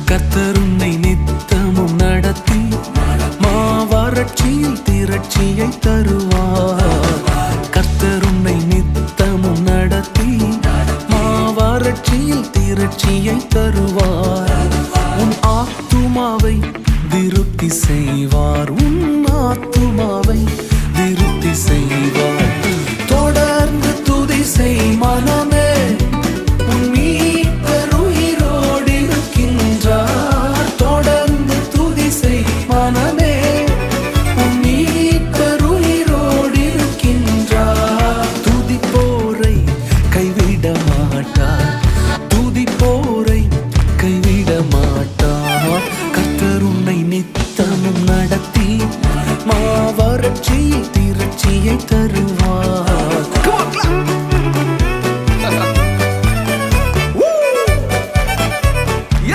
கர்த்தர் உன்னை நித்தமும் நடத்தி மாவறட்சியில் திரட்சியை தருவார். கர்த்தர் உன்னை நித்தமும் நடத்தி மாவறட்சியில் திரட்சியை தருவார். உன் ஆத்துமாவை திருப்தி செய்வார். உன் ஆத்துமாவை திருப்தி செய்வார்.